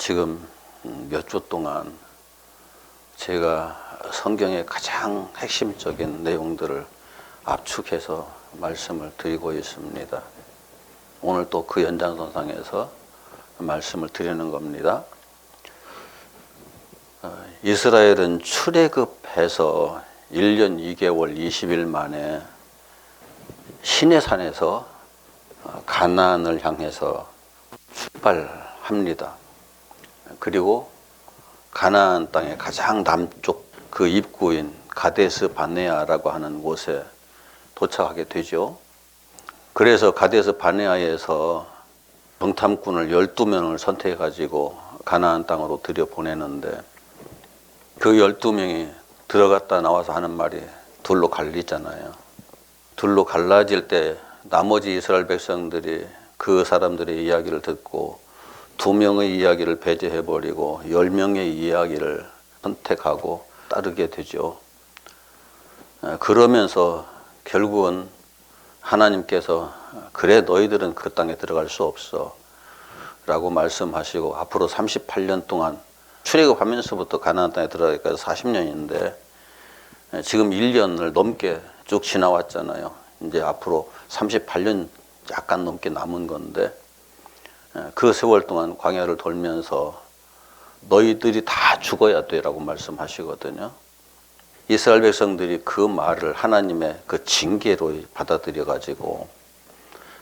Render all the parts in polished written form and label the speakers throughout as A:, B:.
A: 지금 몇 주 동안 제가 성경의 가장 핵심적인 내용들을 압축해서 말씀을 드리고 있습니다. 오늘 또 그 연장선상에서 말씀을 드리는 겁니다. 이스라엘은 출애굽해서 1년 2개월 20일 만에 시내산에서 가나안을 향해서 출발합니다. 그리고 가나안 땅의 가장 남쪽 그 입구인 가데스 바네아라고 하는 곳에 도착하게 되죠. 그래서 가데스 바네아에서 정탐꾼을 12명을 선택해 가지고 가나안 땅으로 들여보내는데, 그 12명이 들어갔다 나와서 하는 말이 둘로 갈리잖아요. 둘로 갈라질 때 나머지 이스라엘 백성들이 그 사람들의 이야기를 듣고 2명의 이야기를 배제해버리고 10명의 이야기를 선택하고 따르게 되죠. 그러면서 결국은 하나님께서 그래 너희들은 그 땅에 들어갈 수 없어 라고 말씀하시고, 앞으로 38년 동안 출애굽하면서부터 가나안 땅에 들어가기까지 40년인데 지금 1년을 넘게 쭉 지나왔잖아요. 이제 앞으로 38년 약간 넘게 남은 건데, 그 세월 동안 광야를 돌면서 너희들이 다 죽어야 돼라고 말씀하시거든요. 이스라엘 백성들이 그 말을 하나님의 그 징계로 받아들여 가지고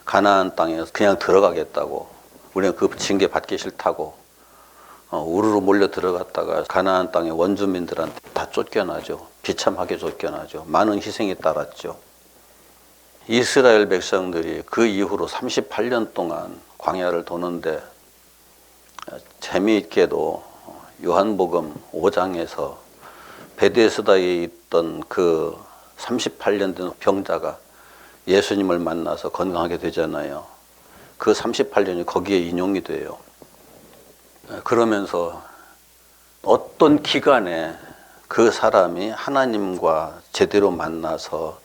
A: 가나안 땅에 그냥 들어가겠다고, 우리는 그 징계 받기 싫다고 우르르 몰려 들어갔다가 가나안 땅의 원주민들한테 다 쫓겨나죠. 비참하게 쫓겨나죠. 많은 희생이 따랐죠. 이스라엘 백성들이 그 이후로 38년 동안 광야를 도는데, 재미있게도 요한복음 5장에서 베데스다에 있던 그 38년 된 병자가 예수님을 만나서 건강하게 되잖아요. 그 38년이 거기에 인용이 돼요. 그러면서 어떤 기간에 그 사람이 하나님과 제대로 만나서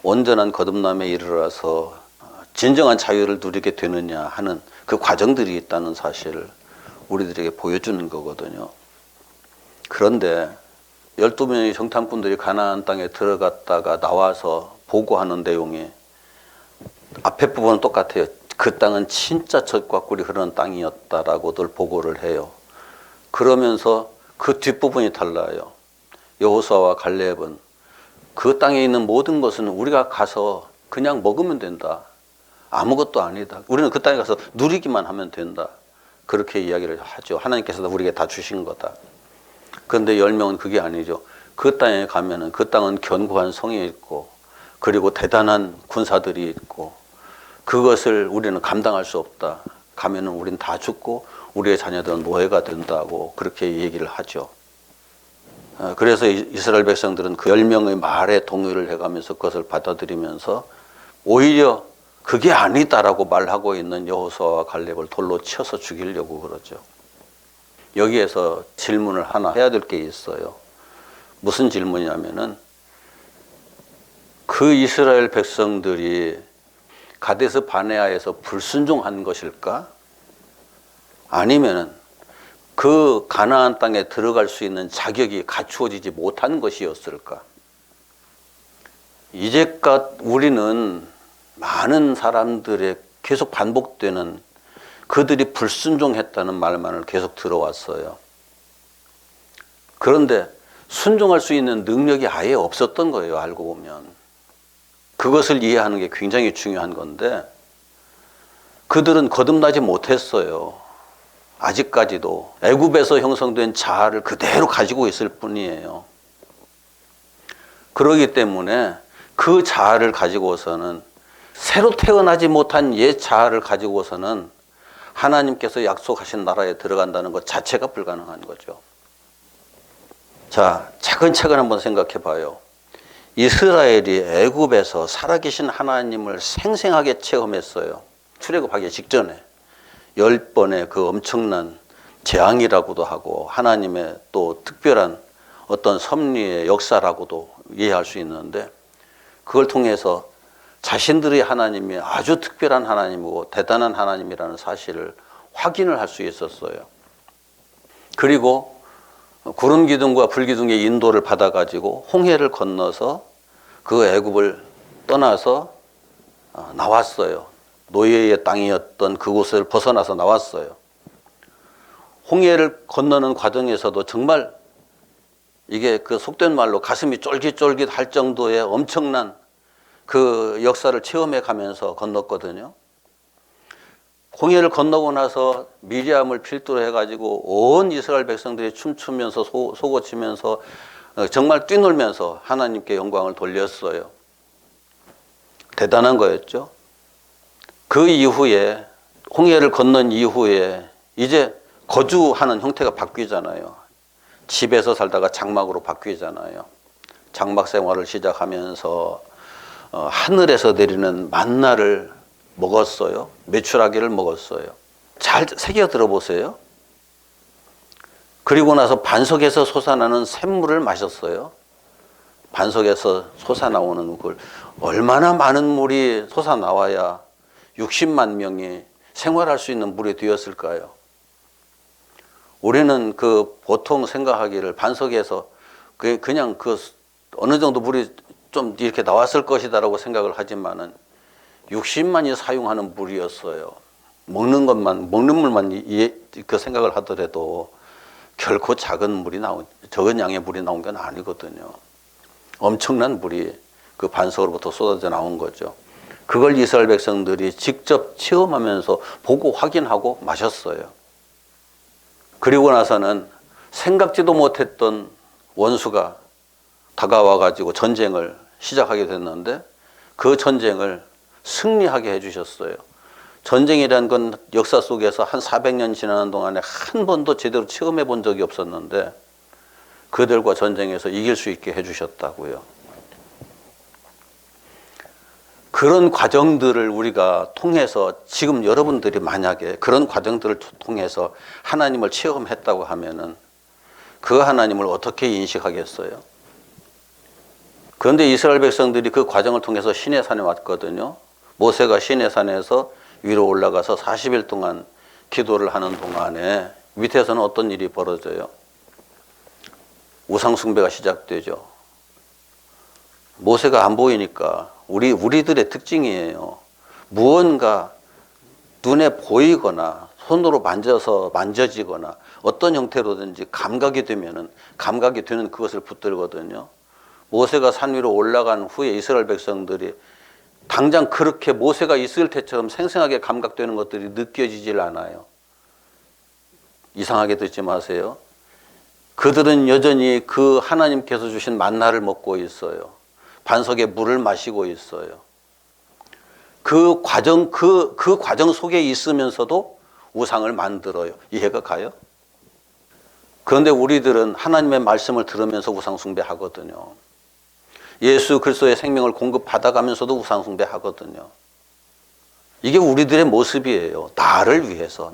A: 온전한 거듭남에 이르러서 진정한 자유를 누리게 되느냐 하는 그 과정들이 있다는 사실을 우리들에게 보여주는 거거든요. 그런데 12명의 정탐꾼들이 가나안 땅에 들어갔다가 나와서 보고하는 내용이 앞에 부분은 똑같아요. 그 땅은 진짜 젖과 꿀이 흐르는 땅이었다라고들 보고를 해요. 그러면서 그 뒷부분이 달라요. 여호수아와 갈렙은 그 땅에 있는 모든 것은 우리가 가서 그냥 먹으면 된다. 아무것도 아니다. 우리는 그 땅에 가서 누리기만 하면 된다. 그렇게 이야기를 하죠. 하나님께서 우리에게 다 주신 거다. 그런데 10명은 그게 아니죠. 그 땅에 가면은 그 땅은 견고한 성이 있고, 그리고 대단한 군사들이 있고, 그것을 우리는 감당할 수 없다. 가면은 우리는 다 죽고 우리의 자녀들은 노예가 된다고 그렇게 얘기를 하죠. 그래서 이스라엘 백성들은 그 10명의 말에 동의를 해가면서 그것을 받아들이면서 오히려 그게 아니다라고 말하고 있는 여호수아와 갈렙을 돌로 쳐서 죽이려고 그러죠. 여기에서 질문을 하나 해야 될 게 있어요. 무슨 질문이냐면은, 그 이스라엘 백성들이 가데스 바네아에서 불순종한 것일까? 아니면은 그 가나안 땅에 들어갈 수 있는 자격이 갖추어지지 못한 것이었을까? 이제껏 우리는 많은 사람들의 계속 반복되는 그들이 불순종했다는 말만을 계속 들어왔어요. 그런데 순종할 수 있는 능력이 아예 없었던 거예요, 알고 보면. 그것을 이해하는 게 굉장히 중요한 건데, 그들은 거듭나지 못했어요. 아직까지도 애굽에서 형성된 자아를 그대로 가지고 있을 뿐이에요. 그러기 때문에 그 자아를 가지고서는, 새로 태어나지 못한 옛 자아를 가지고서는 하나님께서 약속하신 나라에 들어간다는 것 자체가 불가능한 거죠. 자, 차근차근 한번 생각해 봐요. 이스라엘이 애굽에서 살아계신 하나님을 생생하게 체험했어요. 출애굽하기 직전에 10번의 그 엄청난 재앙이라고도 하고, 하나님의 또 특별한 어떤 섭리의 역사라고도 이해할 수 있는데, 그걸 통해서 자신들의 하나님이 아주 특별한 하나님이고 대단한 하나님이라는 사실을 확인을 할 수 있었어요. 그리고 구름 기둥과 불 기둥의 인도를 받아가지고 홍해를 건너서 그 애굽을 떠나서 나왔어요. 노예의 땅이었던 그곳을 벗어나서 나왔어요. 홍해를 건너는 과정에서도 정말 이게 그 속된 말로 가슴이 쫄깃쫄깃할 정도의 엄청난 그 역사를 체험해 가면서 건넜거든요. 홍해를 건너고 나서 미리암을 필두로 해가지고 온 이스라엘 백성들이 춤추면서 소고치면서 정말 뛰놀면서 하나님께 영광을 돌렸어요. 대단한 거였죠. 그 이후에 홍해를 건넌 이후에 이제 거주하는 형태가 바뀌잖아요. 집에서 살다가 장막으로 바뀌잖아요. 장막 생활을 시작하면서 하늘에서 내리는 만나를 먹었어요. 메추라기를 먹었어요. 잘 새겨 들어보세요. 그리고 나서 반석에서 솟아나는 샘물을 마셨어요. 반석에서 솟아나오는 물, 얼마나 많은 물이 솟아나와야 60만 명이 생활할 수 있는 물이 되었을까요? 우리는 그 보통 생각하기를 반석에서 그냥 그 어느 정도 물이 좀 이렇게 나왔을 것이다라고 생각을 하지만은 60만이 사용하는 물이었어요. 먹는 물만 그 생각을 하더라도 결코 적은 양의 물이 나온 건 아니거든요. 엄청난 물이 그 반석으로부터 쏟아져 나온 거죠. 그걸 이스라엘 백성들이 직접 체험하면서 보고 확인하고 마셨어요. 그리고 나서는 생각지도 못했던 원수가 다가와 가지고 전쟁을 시작하게 됐는데 그 전쟁을 승리하게 해주셨어요. 전쟁이라는 건 역사 속에서 한 400년 지나는 동안에 한 번도 제대로 체험해 본 적이 없었는데 그들과 전쟁에서 이길 수 있게 해주셨다고요. 그런 과정들을 우리가 통해서 지금 여러분들이 만약에 그런 과정들을 통해서 하나님을 체험했다고 하면은 그 하나님을 어떻게 인식하겠어요? 그런데 이스라엘 백성들이 그 과정을 통해서 시내산에 왔거든요. 모세가 시내산에서 위로 올라가서 40일 동안 기도를 하는 동안에 밑에서는 어떤 일이 벌어져요? 우상숭배가 시작되죠. 모세가 안 보이니까 우리들의 특징이에요. 무언가 눈에 보이거나 손으로 만져지거나 어떤 형태로든지 감각이 되면은 감각이 되는 그것을 붙들거든요. 모세가 산 위로 올라간 후에 이스라엘 백성들이 당장 그렇게 모세가 있을 때처럼 생생하게 감각되는 것들이 느껴지질 않아요. 이상하게 듣지 마세요. 그들은 여전히 그 하나님께서 주신 만나를 먹고 있어요. 반석에 물을 마시고 있어요. 그 과정 속에 있으면서도 우상을 만들어요. 이해가 가요? 그런데 우리들은 하나님의 말씀을 들으면서 우상 숭배하거든요. 예수 그리스도의 생명을 공급받아가면서도 우상 숭배하거든요. 이게 우리들의 모습이에요. 나를 위해서,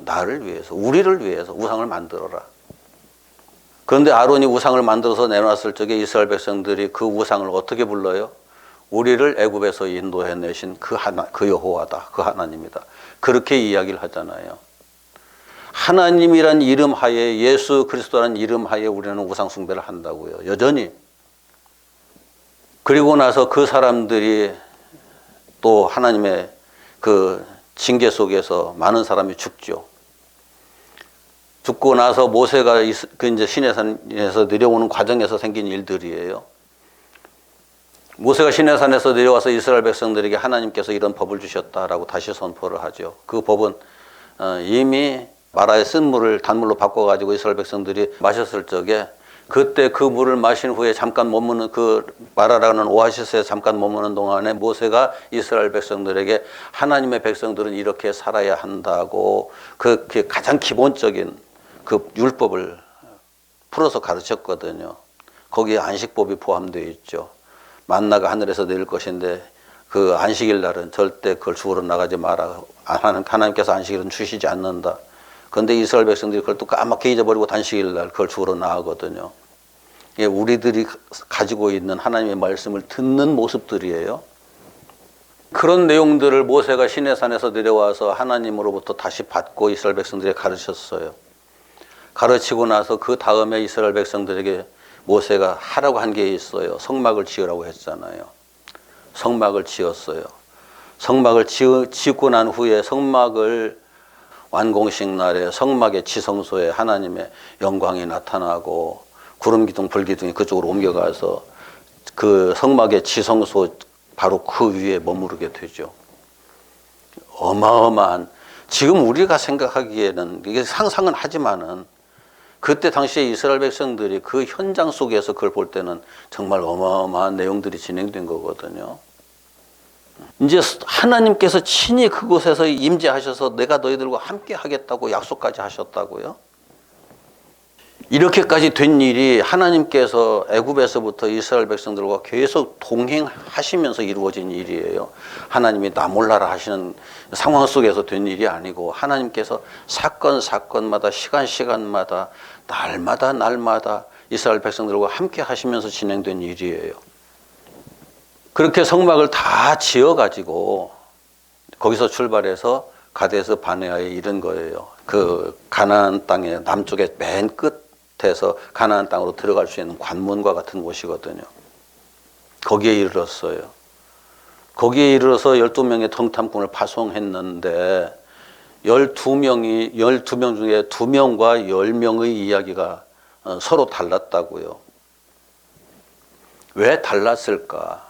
A: 우리를 위해서 우상을 만들어라. 그런데 아론이 우상을 만들어서 내놨을 적에 이스라엘 백성들이 그 우상을 어떻게 불러요? 우리를 애굽에서 인도해내신 그 여호와다, 그 하나님이다. 그렇게 이야기를 하잖아요. 하나님이란 이름 하에, 예수 그리스도라는 이름 하에 우리는 우상 숭배를 한다고요. 여전히. 그리고 나서 그 사람들이 또 하나님의 그 징계 속에서 많은 사람이 죽죠. 죽고 나서 모세가 그 이제 시내산에서 내려오는 과정에서 생긴 일들이에요. 모세가 시내산에서 내려와서 이스라엘 백성들에게 하나님께서 이런 법을 주셨다라고 다시 선포를 하죠. 그 법은 이미 마라의 쓴 물을 단물로 바꿔가지고 이스라엘 백성들이 마셨을 적에 그때 그 물을 마신 후에 잠깐 머무는 그 마라라는 오아시스에 잠깐 머무는 동안에 모세가 이스라엘 백성들에게 하나님의 백성들은 이렇게 살아야 한다고 그 가장 기본적인 그 율법을 풀어서 가르쳤거든요. 거기에 안식법이 포함되어 있죠. 만나가 하늘에서 내릴 것인데 그 안식일 날은 절대 그걸 주우러 나가지 마라. 하나님께서 안식일은 주시지 않는다. 그런데 이스라엘 백성들이 그걸 또 까맣게 잊어버리고 단식일 날 그걸 주우러 나가거든요. 이게 우리들이 가지고 있는 하나님의 말씀을 듣는 모습들이에요. 그런 내용들을 모세가 시내산에서 내려와서 하나님으로부터 다시 받고 이스라엘 백성들에게 가르쳤어요. 가르치고 나서 그 다음에 이스라엘 백성들에게 모세가 하라고 한 게 있어요. 성막을 지으라고 했잖아요. 성막을 지었어요. 성막을 짓고 난 후에 성막을 완공식 날에 성막의 지성소에 하나님의 영광이 나타나고 구름 기둥 불 기둥이 그쪽으로 옮겨가서 그 성막의 지성소 바로 그 위에 머무르게 되죠. 어마어마한, 지금 우리가 생각하기에는 이게 상상은 하지만은 그때 당시에 이스라엘 백성들이 그 현장 속에서 그걸 볼 때는 정말 어마어마한 내용들이 진행된 거거든요. 이제 하나님께서 친히 그곳에서 임재하셔서 내가 너희들과 함께 하겠다고 약속까지 하셨다고요. 이렇게까지 된 일이 하나님께서 애굽에서부터 이스라엘 백성들과 계속 동행하시면서 이루어진 일이에요. 하나님이 나 몰라라 하시는 상황 속에서 된 일이 아니고 하나님께서 사건마다 시간마다 날마다 이스라엘 백성들과 함께 하시면서 진행된 일이에요. 그렇게 성막을 다 지어가지고 거기서 출발해서 가데스 바네아에 이른 거예요. 그 가나안 땅의 남쪽에 맨 끝에서 가나안 땅으로 들어갈 수 있는 관문과 같은 곳이거든요. 거기에 이르렀어요. 거기에 이르러서 12명의 정탐꾼을 파송했는데 12명 중에 2명과 10명의 이야기가 서로 달랐다고요. 왜 달랐을까?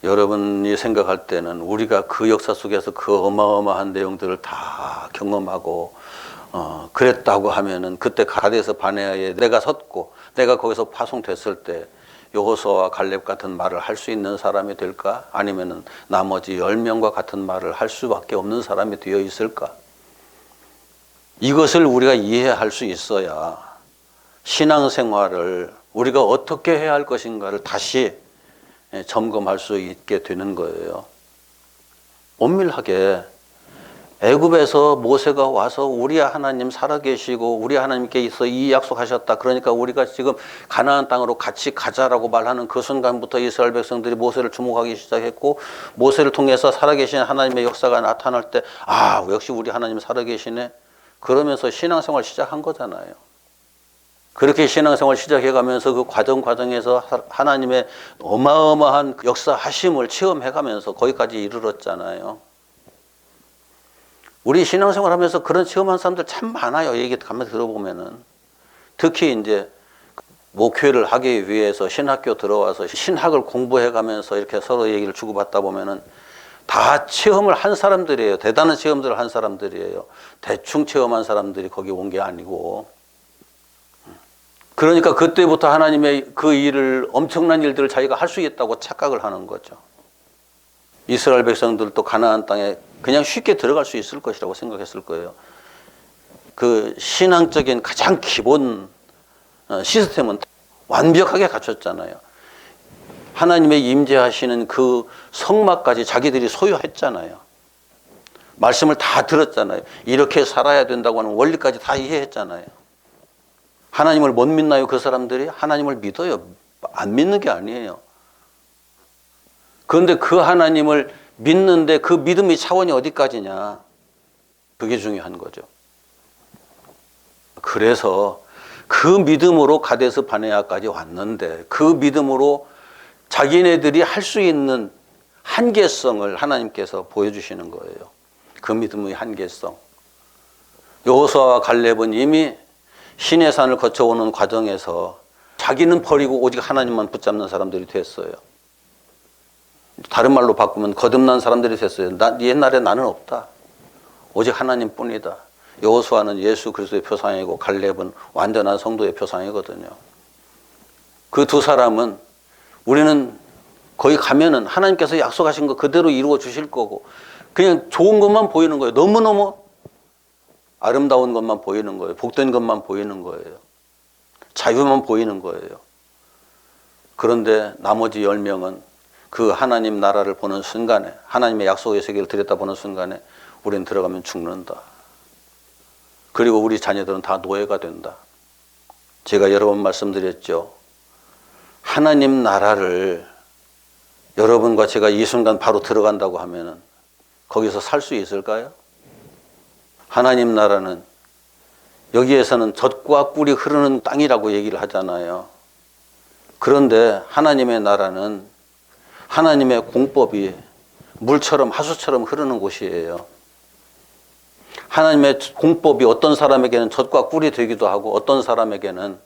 A: 여러분이 생각할 때는 우리가 그 역사 속에서 그 어마어마한 내용들을 다 경험하고 그랬다고 하면은 그때 가데스 바네아에 내가 섰고 내가 거기서 파송됐을 때 여호수아와 갈렙 같은 말을 할 수 있는 사람이 될까? 아니면은 나머지 10명과 같은 말을 할 수밖에 없는 사람이 되어 있을까? 이것을 우리가 이해할 수 있어야 신앙생활을 우리가 어떻게 해야 할 것인가를 다시 점검할 수 있게 되는 거예요. 엄밀하게 애굽에서 모세가 와서 우리 하나님 살아계시고 우리 하나님께 있어 이 약속하셨다. 그러니까 우리가 지금 가나안 땅으로 같이 가자라고 말하는 그 순간부터 이스라엘 백성들이 모세를 주목하기 시작했고 모세를 통해서 살아계신 하나님의 역사가 나타날 때 아, 역시 우리 하나님 살아계시네. 그러면서 신앙생활 시작한 거잖아요. 그렇게 신앙생활 시작해가면서 그 과정에서 하나님의 어마어마한 역사하심을 체험해가면서 거기까지 이르렀잖아요. 우리 신앙생활 하면서 그런 체험한 사람들 참 많아요. 얘기 가만히 들어보면은. 특히 이제 목회를 하기 위해서 신학교 들어와서 신학을 공부해가면서 이렇게 서로 얘기를 주고받다 보면은 다 체험을 한 사람들이에요. 대단한 체험들을 한 사람들이에요. 대충 체험한 사람들이 거기 온 게 아니고. 그러니까 그때부터 하나님의 그 일을, 엄청난 일들을 자기가 할 수 있다고 착각을 하는 거죠. 이스라엘 백성들도 가나안 땅에 그냥 쉽게 들어갈 수 있을 것이라고 생각했을 거예요. 그 신앙적인 가장 기본 시스템은 완벽하게 갖췄잖아요. 하나님의 임재하시는 그 성막까지 자기들이 소유했잖아요. 말씀을 다 들었잖아요. 이렇게 살아야 된다고 하는 원리까지 다 이해했잖아요. 하나님을 못 믿나요? 그 사람들이? 하나님을 믿어요. 안 믿는 게 아니에요. 그런데 그 하나님을 믿는데 그 믿음의 차원이 어디까지냐? 그게 중요한 거죠. 그래서 그 믿음으로 가데스 바네아까지 왔는데 그 믿음으로 자기네들이 할 수 있는 한계성을 하나님께서 보여주시는 거예요. 그 믿음의 한계성. 여호수아와 갈렙은 이미 시내산을 거쳐오는 과정에서 자기는 버리고 오직 하나님만 붙잡는 사람들이 됐어요. 다른 말로 바꾸면 거듭난 사람들이 됐어요. 옛날에 나는 없다. 오직 하나님뿐이다. 여호수아는 예수 그리스도의 표상이고 갈렙은 완전한 성도의 표상이거든요. 그 두 사람은 우리는 거기 가면은 하나님께서 약속하신 거 그대로 이루어 주실 거고 그냥 좋은 것만 보이는 거예요. 너무너무 아름다운 것만 보이는 거예요. 복된 것만 보이는 거예요. 자유만 보이는 거예요. 그런데 나머지 10명은 그 하나님 나라를 보는 순간에 하나님의 약속의 세계를 들여다보는 순간에 우리는 들어가면 죽는다. 그리고 우리 자녀들은 다 노예가 된다. 제가 여러 번 말씀드렸죠. 하나님 나라를 여러분과 제가 이 순간 바로 들어간다고 하면은 거기서 살 수 있을까요? 하나님 나라는 여기에서는 젖과 꿀이 흐르는 땅이라고 얘기를 하잖아요. 그런데 하나님의 나라는 하나님의 공법이 물처럼 하수처럼 흐르는 곳이에요. 하나님의 공법이 어떤 사람에게는 젖과 꿀이 되기도 하고 어떤 사람에게는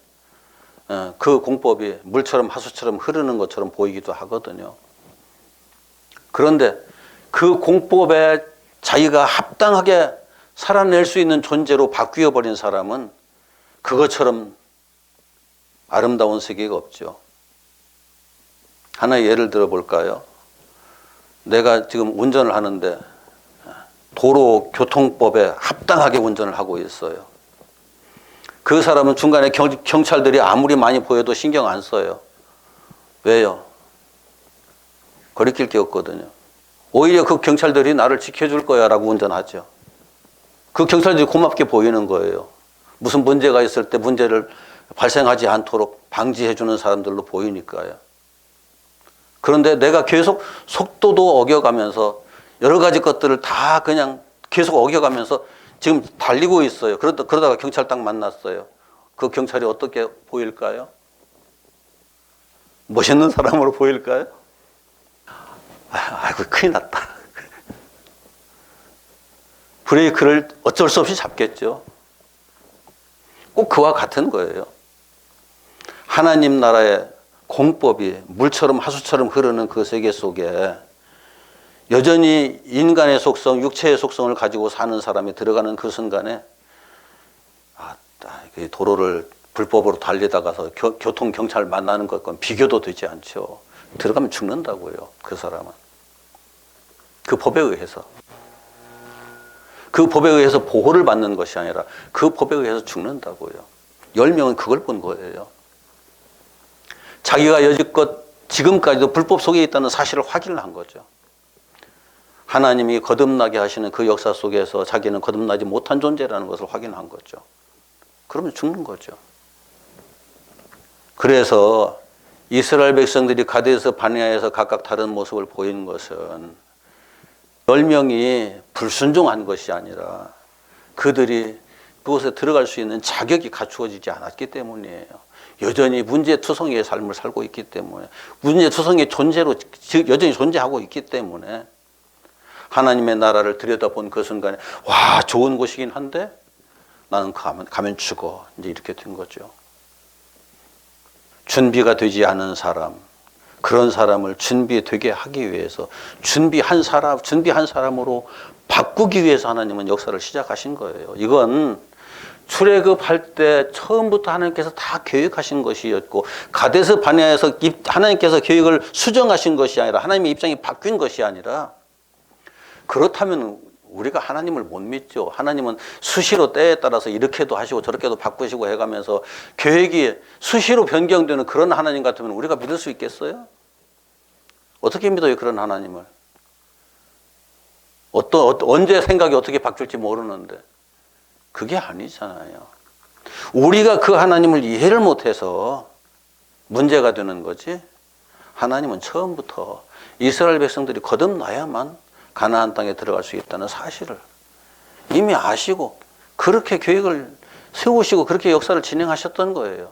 A: 그 공법이 물처럼 하수처럼 흐르는 것처럼 보이기도 하거든요. 그런데 그 공법에 자기가 합당하게 살아낼 수 있는 존재로 바뀌어버린 사람은 그것처럼 아름다운 세계가 없죠. 하나의 예를 들어 볼까요? 내가 지금 운전을 하는데 도로교통법에 합당하게 운전을 하고 있어요. 그 사람은 중간에 경찰들이 아무리 많이 보여도 신경 안 써요. 왜요? 거리낄 게 없거든요. 오히려 그 경찰들이 나를 지켜줄 거야 라고 운전하죠. 그 경찰들이 고맙게 보이는 거예요. 무슨 문제가 있을 때 문제를 발생하지 않도록 방지해 주는 사람들로 보이니까요. 그런데 내가 계속 속도도 어겨가면서 여러 가지 것들을 다 그냥 계속 어겨가면서 지금 달리고 있어요. 그러다가 경찰 딱 만났어요. 그 경찰이 어떻게 보일까요? 멋있는 사람으로 보일까요? 아이고, 큰일 났다. 브레이크를 어쩔 수 없이 잡겠죠. 꼭 그와 같은 거예요. 하나님 나라의 공법이 물처럼 하수처럼 흐르는 그 세계 속에 여전히 인간의 속성, 육체의 속성을 가지고 사는 사람이 들어가는 그 순간에 도로를 불법으로 달리다가서 교통경찰 만나는 것과 비교도 되지 않죠. 들어가면 죽는다고요. 그 사람은. 그 법에 의해서. 그 법에 의해서 보호를 받는 것이 아니라 그 법에 의해서 죽는다고요. 10명은 그걸 본 거예요. 자기가 여지껏 지금까지도 불법 속에 있다는 사실을 확인을 한 거죠. 하나님이 거듭나게 하시는 그 역사 속에서 자기는 거듭나지 못한 존재라는 것을 확인한 거죠. 그러면 죽는 거죠. 그래서 이스라엘 백성들이 가데스 바네아에서 각각 다른 모습을 보이는 것은 10명이 불순종한 것이 아니라 그들이 그곳에 들어갈 수 있는 자격이 갖추어지지 않았기 때문이에요. 여전히 문제투성이의 삶을 살고 있기 때문에, 문제투성이의 존재로 여전히 존재하고 있기 때문에 하나님의 나라를 들여다본 그 순간에 와, 좋은 곳이긴 한데 나는 가면 죽어. 이제 이렇게 된 거죠. 준비가 되지 않은 사람, 그런 사람을 준비되게 하기 위해서 준비한 사람으로 바꾸기 위해서 하나님은 역사를 시작하신 거예요. 이건 출애굽할 때 처음부터 하나님께서 다 계획하신 것이었고, 가데스 바네아에서 하나님께서 계획을 수정하신 것이 아니라, 하나님의 입장이 바뀐 것이 아니라, 그렇다면 우리가 하나님을 못 믿죠. 하나님은 수시로 때에 따라서 이렇게도 하시고 저렇게도 바꾸시고 해가면서 계획이 수시로 변경되는 그런 하나님 같으면 우리가 믿을 수 있겠어요? 어떻게 믿어요, 그런 하나님을? 언제 생각이 어떻게 바뀔지 모르는데. 그게 아니잖아요. 우리가 그 하나님을 이해를 못해서 문제가 되는 거지. 하나님은 처음부터 이스라엘 백성들이 거듭나야만 가나안 땅에 들어갈 수 있다는 사실을 이미 아시고 그렇게 계획을 세우시고 그렇게 역사를 진행하셨던 거예요.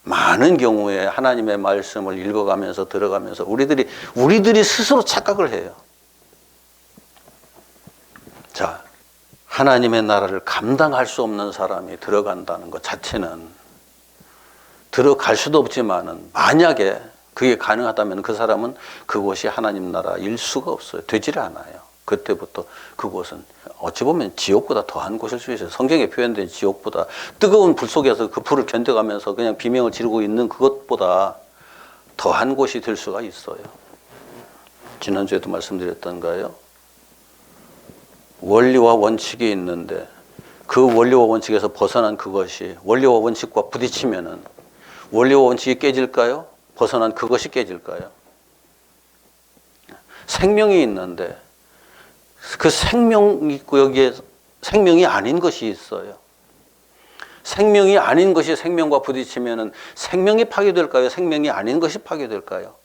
A: 많은 경우에 하나님의 말씀을 읽어가면서 들어가면서 우리들이 스스로 착각을 해요. 자, 하나님의 나라를 감당할 수 없는 사람이 들어간다는 것 자체는, 들어갈 수도 없지만은 만약에 그게 가능하다면 그 사람은 그곳이 하나님 나라일 수가 없어요. 되질 않아요. 그때부터 그곳은 어찌 보면 지옥보다 더한 곳일 수 있어요. 성경에 표현된 지옥보다, 뜨거운 불 속에서 그 불을 견뎌가면서 그냥 비명을 지르고 있는 그것보다 더한 곳이 될 수가 있어요. 지난주에도 말씀드렸던가요? 원리와 원칙이 있는데 그 원리와 원칙에서 벗어난 그것이 원리와 원칙과 부딪히면은 원리와 원칙이 깨질까요? 벗어난 그것이 깨질까요? 생명이 있는데 그 생명이 있고 여기에 생명이 아닌 것이 있어요. 생명이 아닌 것이 생명과 부딪히면은 생명이 파괴될까요? 생명이 아닌 것이 파괴될까요?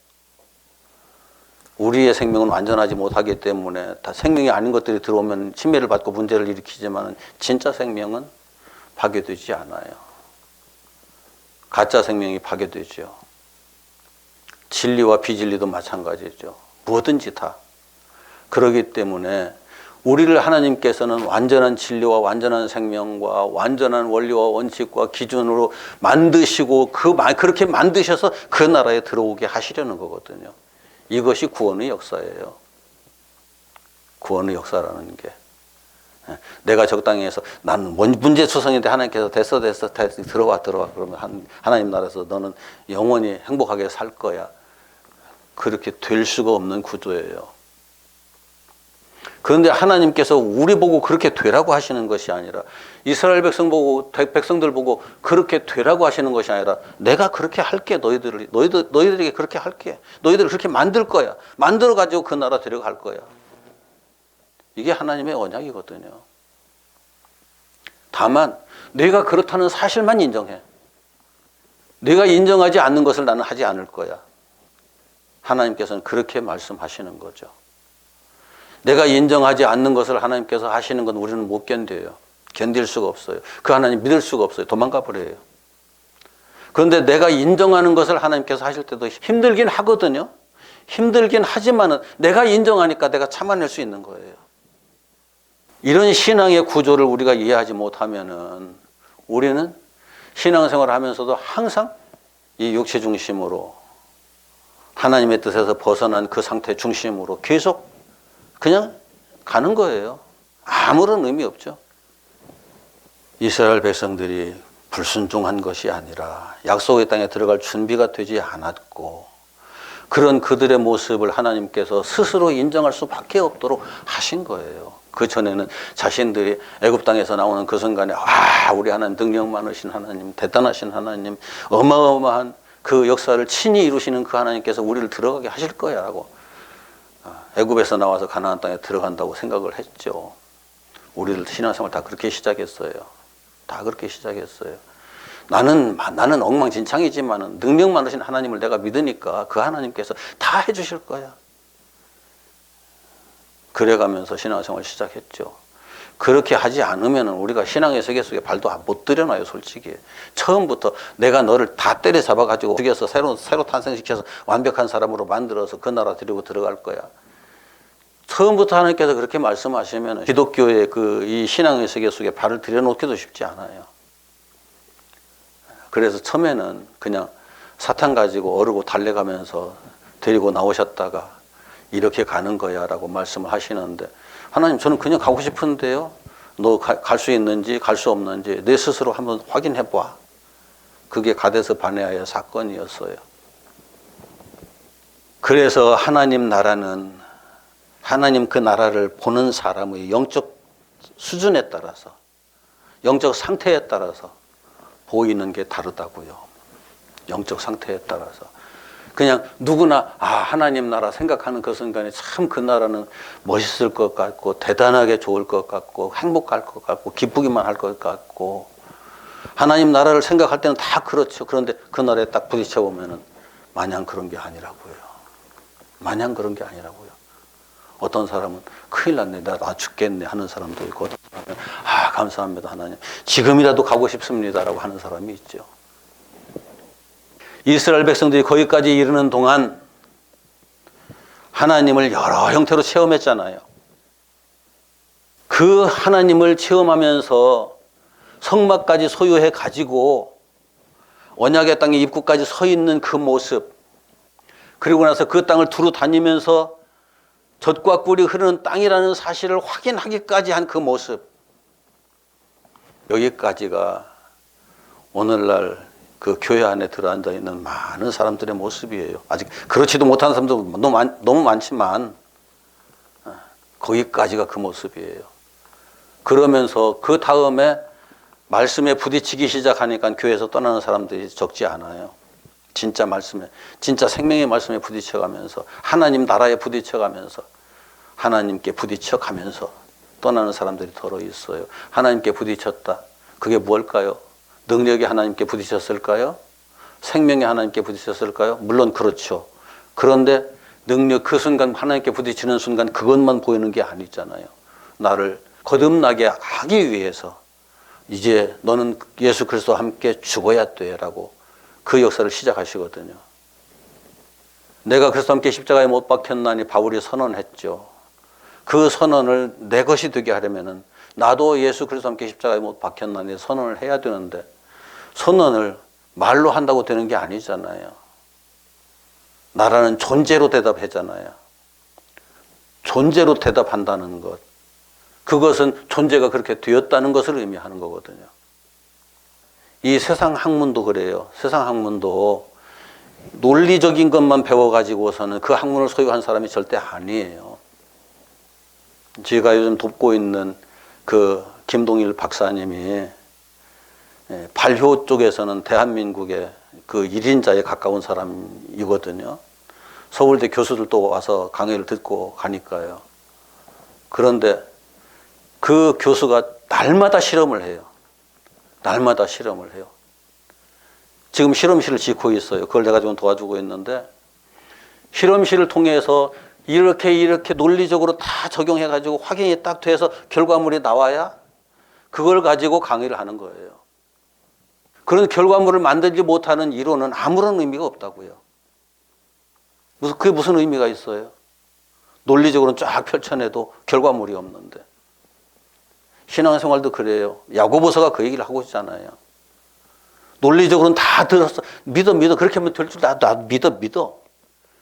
A: 우리의 생명은 완전하지 못하기 때문에 다 생명이 아닌 것들이 들어오면 침해를 받고 문제를 일으키지만 진짜 생명은 파괴되지 않아요. 가짜 생명이 파괴되죠. 진리와 비진리도 마찬가지죠. 무엇든지 다. 그렇기 때문에 우리를 하나님께서는 완전한 진리와 완전한 생명과 완전한 원리와 원칙과 기준으로 만드시고 그렇게 만드셔서 그 나라에 들어오게 하시려는 거거든요. 이것이 구원의 역사예요. 구원의 역사라는 게. 내가 적당히 해서 나는 문제투성인데 하나님께서 됐어 들어와 그러면 하나님 나라에서 너는 영원히 행복하게 살 거야. 그렇게 될 수가 없는 구조예요. 그런데 하나님께서 우리 보고 그렇게 되라고 하시는 것이 아니라 이스라엘 백성들 보고 그렇게 되라고 하시는 것이 아니라 내가 그렇게 할게. 너희들에게 그렇게 할게. 너희들을 그렇게 만들 거야. 만들어 가지고 그 나라 데려갈 거야. 이게 하나님의 언약이거든요. 다만 내가 그렇다는 사실만 인정해. 내가 인정하지 않는 것을 나는 하지 않을 거야. 하나님께서는 그렇게 말씀하시는 거죠. 내가 인정하지 않는 것을 하나님께서 하시는 건 우리는 못 견뎌요. 견딜 수가 없어요. 그 하나님 믿을 수가 없어요. 도망가 버려요. 그런데 내가 인정하는 것을 하나님께서 하실 때도 힘들긴 하거든요. 힘들긴 하지만은 내가 인정하니까 내가 참아낼 수 있는 거예요. 이런 신앙의 구조를 우리가 이해하지 못하면은 우리는 신앙생활을 하면서도 항상 이 육체 중심으로 하나님의 뜻에서 벗어난 그 상태 중심으로 계속 그냥 가는 거예요. 아무런 의미 없죠. 이스라엘 백성들이 불순종한 것이 아니라 약속의 땅에 들어갈 준비가 되지 않았고 그런 그들의 모습을 하나님께서 스스로 인정할 수밖에 없도록 하신 거예요. 그 전에는 자신들이 애굽 땅에서 나오는 그 순간에 우리 하나님 능력 많으신 하나님, 대단하신 하나님, 어마어마한 그 역사를 친히 이루시는 그 하나님께서 우리를 들어가게 하실 거야 라고 애굽에서 나와서 가나안 땅에 들어간다고 생각을 했죠. 우리들 신앙생활 다 그렇게 시작했어요. 다 그렇게 시작했어요. 나는 엉망진창이지만 능력 많으신 하나님을 내가 믿으니까 그 하나님께서 다 해주실 거야. 그래가면서 신앙생활 시작했죠. 그렇게 하지 않으면 우리가 신앙의 세계 속에 발도 못 들여놔요, 솔직히. 처음부터 내가 너를 다 때려잡아가지고 죽여서 새로 탄생시켜서 완벽한 사람으로 만들어서 그 나라 데리고 들어갈 거야. 처음부터 하나님께서 그렇게 말씀하시면 기독교의 이 신앙의 세계 속에 발을 들여놓기도 쉽지 않아요. 그래서 처음에는 그냥 사탄 가지고 어르고 달래가면서 데리고 나오셨다가 이렇게 가는 거야 라고 말씀을 하시는데 하나님 저는 그냥 가고 싶은데요. 너 갈 수 있는지 갈 수 없는지 내 스스로 한번 확인해 봐. 그게 가데스 바네아의 사건이었어요. 그래서 하나님 나라는 하나님 그 나라를 보는 사람의 영적 수준에 따라서 영적 상태에 따라서 보이는 게 다르다고요. 영적 상태에 따라서. 그냥 누구나 하나님 나라 생각하는 그 순간에 참 그 나라는 멋있을 것 같고 대단하게 좋을 것 같고 행복할 것 같고 기쁘기만 할 것 같고 하나님 나라를 생각할 때는 다 그렇죠. 그런데 그 나라에 딱 부딪혀 보면은 마냥 그런 게 아니라고요. 마냥 그런 게 아니라고요. 어떤 사람은 큰일 났네, 나 죽겠네 하는 사람도 있고 어떤 사람은 감사합니다 하나님 지금이라도 가고 싶습니다라고 하는 사람이 있죠. 이스라엘 백성들이 거기까지 이르는 동안 하나님을 여러 형태로 체험했잖아요. 그 하나님을 체험하면서 성막까지 소유해 가지고 언약의 땅에 입구까지 서 있는 그 모습, 그리고 나서 그 땅을 두루 다니면서 젖과 꿀이 흐르는 땅이라는 사실을 확인하기까지 한 그 모습, 여기까지가 오늘날 그 교회 안에 들어앉아 있는 많은 사람들의 모습이에요. 아직 그렇지도 못한 사람도 너무 많지만 거기까지가 그 모습이에요. 그러면서 그 다음에 말씀에 부딪히기 시작하니까 교회에서 떠나는 사람들이 적지 않아요. 진짜 말씀에, 진짜 생명의 말씀에 부딪혀가면서 하나님 나라에 부딪혀가면서 하나님께 부딪혀가면서 떠나는 사람들이 더러 있어요. 하나님께 부딪혔다. 그게 뭘까요? 능력이 하나님께 부딪혔을까요? 생명이 하나님께 부딪혔을까요? 물론 그렇죠. 그런데 능력 그 순간 하나님께 부딪히는 순간 그것만 보이는 게 아니잖아요. 나를 거듭나게 하기 위해서 이제 너는 예수 그리스도와 함께 죽어야 돼라고 그 역사를 시작하시거든요. 내가 그리스도와 함께 십자가에 못 박혔나니 바울이 선언했죠. 그 선언을 내 것이 되게 하려면은 나도 예수 그리스도와 함께 십자가에 못 박혔나니 선언을 해야 되는데 선언을 말로 한다고 되는 게 아니잖아요. 나라는 존재로 대답하잖아요. 존재로 대답한다는 것. 그것은 존재가 그렇게 되었다는 것을 의미하는 거거든요. 이 세상 학문도 그래요. 세상 학문도 논리적인 것만 배워가지고서는 그 학문을 소유한 사람이 절대 아니에요. 제가 요즘 돕고 있는 그 김동일 박사님이 발효 쪽에서는 대한민국의 그 1인자에 가까운 사람이거든요. 서울대 교수들도 와서 강의를 듣고 가니까요. 그런데 그 교수가 날마다 실험을 해요. 날마다 실험을 해요. 지금 실험실을 짓고 있어요. 그걸 내가 지금 도와주고 있는데 실험실을 통해서 이렇게 논리적으로 다 적용해가지고 확인이 딱 돼서 결과물이 나와야 그걸 가지고 강의를 하는 거예요. 그런 결과물을 만들지 못하는 이론은 아무런 의미가 없다고요. 그게 무슨 의미가 있어요? 논리적으로는 쫙 펼쳐내도 결과물이 없는데. 신앙생활도 그래요. 야고보서가 그 얘기를 하고 있잖아요. 논리적으로는 다 들었어. 믿어. 그렇게 하면 될 줄 나도 믿어.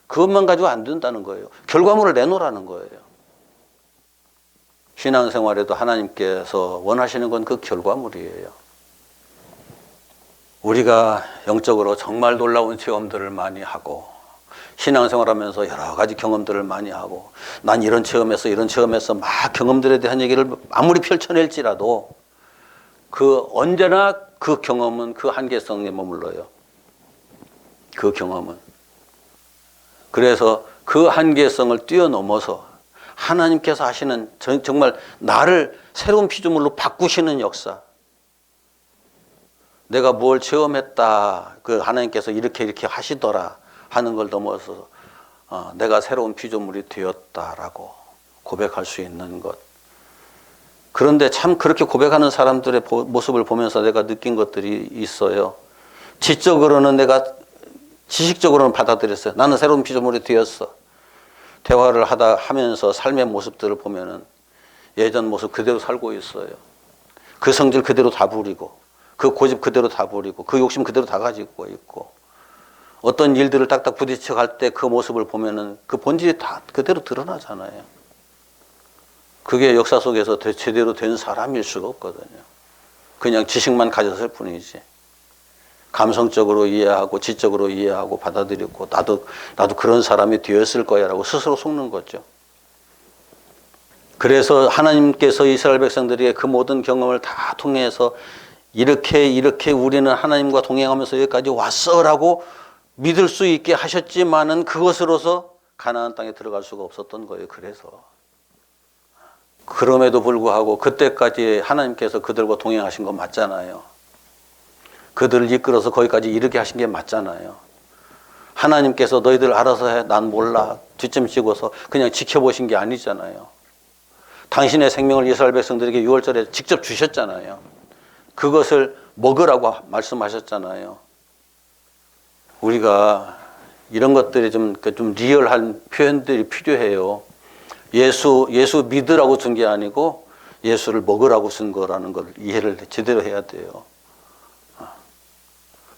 A: 그것만 가지고 안 된다는 거예요. 결과물을 내놓으라는 거예요. 신앙생활에도 하나님께서 원하시는 건 그 결과물이에요. 우리가 영적으로 정말 놀라운 체험들을 많이 하고 신앙생활하면서 여러 가지 경험들을 많이 하고 난 이런 체험에서 막 경험들에 대한 얘기를 아무리 펼쳐낼지라도 그 언제나 그 경험은 그 한계성에 머물러요. 그 경험은. 그래서 그 한계성을 뛰어넘어서 하나님께서 하시는 정말 나를 새로운 피조물로 바꾸시는 역사. 내가 뭘 체험했다. 그 하나님께서 이렇게 하시더라 하는 걸 넘어서 내가 새로운 피조물이 되었다라고 고백할 수 있는 것. 그런데 참 그렇게 고백하는 사람들의 모습을 보면서 내가 느낀 것들이 있어요. 지적으로는 내가 지식적으로는 받아들였어요. 나는 새로운 피조물이 되었어. 대화를 하면서 삶의 모습들을 보면은 예전 모습 그대로 살고 있어요. 그 성질 그대로 다 부리고 그 고집 그대로 다 부리고 그 욕심 그대로 다 가지고 있고 어떤 일들을 딱딱 부딪혀 갈 때 그 모습을 보면은 그 본질이 다 그대로 드러나잖아요. 그게 역사 속에서 제대로 된 사람일 수가 없거든요. 그냥 지식만 가졌을 뿐이지. 감성적으로 이해하고 지적으로 이해하고 받아들이고 나도 그런 사람이 되었을 거야라고 스스로 속는 거죠. 그래서 하나님께서 이스라엘 백성들에게 그 모든 경험을 다 통해서 이렇게 우리는 하나님과 동행하면서 여기까지 왔어라고 믿을 수 있게 하셨지만은 그것으로서 가나안 땅에 들어갈 수가 없었던 거예요. 그래서 그럼에도 불구하고 그때까지 하나님께서 그들과 동행하신 거 맞잖아요. 그들을 이끌어서 거기까지 이르게 하신 게 맞잖아요. 하나님께서 너희들 알아서 해, 난 몰라 뒷짐 지고서 그냥 지켜보신 게 아니잖아요. 당신의 생명을 이스라엘 백성들에게 6월절에 직접 주셨잖아요. 그것을 먹으라고 말씀하셨잖아요. 우리가 이런 것들이 좀 리얼한 표현들이 필요해요. 예수 믿으라고 준 게 아니고 예수를 먹으라고 쓴 거라는 걸 이해를 제대로 해야 돼요.